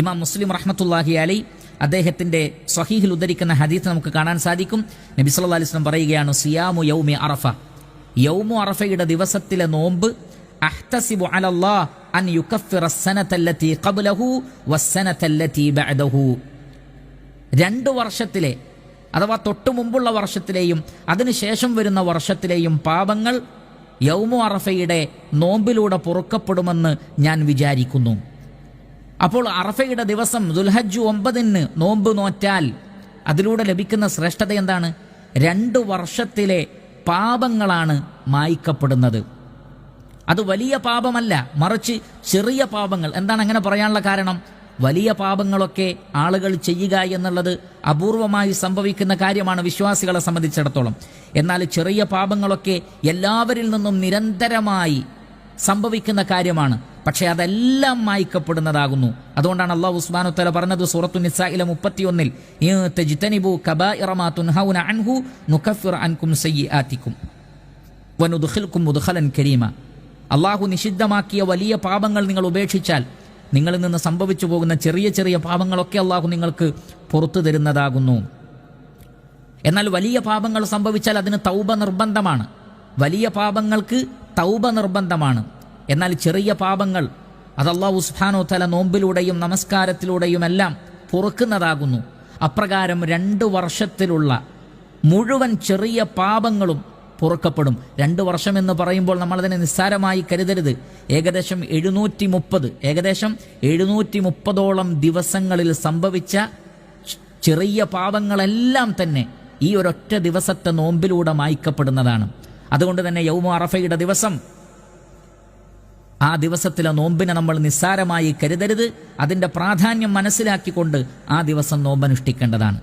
ഇമാം മുസ്ലിം റഹ്മത്തുള്ളാഹി അലൈഹി അദ്ദേഹത്തിന്റെ സ്വഹീഹിൽ ഉദ്ധരിക്കുന്ന ഹദീസ് നമുക്ക് കാണാൻ സാധിക്കും. നബി സല്ലല്ലാഹു അലൈഹി വസല്ലം പറയുകയാണ്, സിയാമു യൗമി അറഫ, യൗമു അറഫയുടെ ദിവസത്തിലെ നോമ്പ്, അഹ്തസിബു അലല്ലാഹ് അൻ യുകഫിറ അസ്സനതല്ലതി ഖബ്ലഹു വസ്സനതല്ലതി ബഅദഹു. 2 വർഷത്തിലെ അഥവാ തൊട്ടു മുമ്പുള്ള വർഷത്തിലെയും അതിനുശേഷം വരുന്ന വർഷത്തിലെയും പാപങ്ങൾ യൗമു അറഫയുടെ നോമ്പിലൂടെ പൊറുക്കപ്പെടുമെന്ന് ഞാൻ വിചാരിക്കുന്നു. അപ്പോൾ അറഫയുടെ ദിവസം ദുൽഹജ്ജ് 9 നോമ്പ് നോറ്റാൽ അതിലൂടെ ലഭിക്കുന്ന ശ്രേഷ്ഠത എന്താണ്? 2 വർഷത്തിലെ പാപങ്ങളാണ് മായ്ക്കപ്പെടുന്നത്. അത് വലിയ പാപമല്ല, മറിച്ച് ചെറിയ പാപങ്ങൾ. എന്താണ് അങ്ങനെ പറയാനുള്ള കാരണം? വലിയ പാപങ്ങളൊക്കെ ആളുകൾ ചെയ്യുക എന്നുള്ളത് അപൂർവമായി സംഭവിക്കുന്ന കാര്യമാണ് വിശ്വാസികളെ സംബന്ധിച്ചിടത്തോളം. എന്നാൽ ചെറിയ പാപങ്ങളൊക്കെ എല്ലാവരിൽ നിന്നും നിരന്തരമായി സംഭവിക്കുന്ന കാര്യമാണ്. പക്ഷേ അതെല്ലാം മായ്ക്കപ്പെടുന്നതാകുന്നു. അതുകൊണ്ടാണ് അല്ലാഹു സുബ്ഹാനഹു വ തആല പറഞ്ഞത് സൂറത്തു നിസാഇലെ 31-ൽ, തജ്തനിബു കബായിറ മാ തുൻഹൗന അൻഹു നുകഫിറു അൻകും സയ്യിആതികും വനുദ്ഖിൽകും മുദ്ഖലൻ കരീമ. അള്ളാഹു നിഷിദ്ധമാക്കിയ വലിയ പാപങ്ങൾ നിങ്ങൾ ഉപേക്ഷിച്ചാൽ നിങ്ങളിൽ നിന്ന് സംഭവിച്ചു പോകുന്ന ചെറിയ ചെറിയ പാപങ്ങളൊക്കെ അള്ളാഹു നിങ്ങൾക്ക് പുറത്തു തരുന്നതാകുന്നു. എന്നാൽ വലിയ പാപങ്ങൾ സംഭവിച്ചാൽ അതിന് തൗബ നിർബന്ധമാണ്. വലിയ പാപങ്ങൾക്ക് തൗബ നിർബന്ധമാണ്. എന്നാൽ ചെറിയ പാപങ്ങൾ അത് അല്ലാഹു സുബ്ഹാനഹു വ തആല നോമ്പിലൂടെയും നമസ്കാരത്തിലൂടെയും എല്ലാം പൊറുക്കുന്നതാകുന്നു. അപ്രകാരം 2 വർഷത്തിലുള്ള മുഴുവൻ ചെറിയ പാപങ്ങളും പൊറുക്കപ്പെടും. 2 വർഷം എന്ന് പറയുമ്പോൾ നമ്മളതിനെ നിസ്സാരമായി കരുതരുത്. ഏകദേശം 730ഓളം ദിവസങ്ങളിൽ സംഭവിച്ച ചെറിയ പാപങ്ങളെല്ലാം തന്നെ ഈ ഒരൊറ്റ ദിവസത്തെ നോമ്പിലൂടെ മായ്ക്കപ്പെടുന്നതാണ്. അതുകൊണ്ട് തന്നെ യൗമു അറഫയുടെ ദിവസം, ആ ദിവസത്തിലെ നോമ്പിനെ നമ്മൾ നിസ്സാരമായി കരുതരുത്. അതിൻ്റെ പ്രാധാന്യം മനസ്സിലാക്കിക്കൊണ്ട് ആ ദിവസം നോമ്പനുഷ്ഠിക്കേണ്ടതാണ്.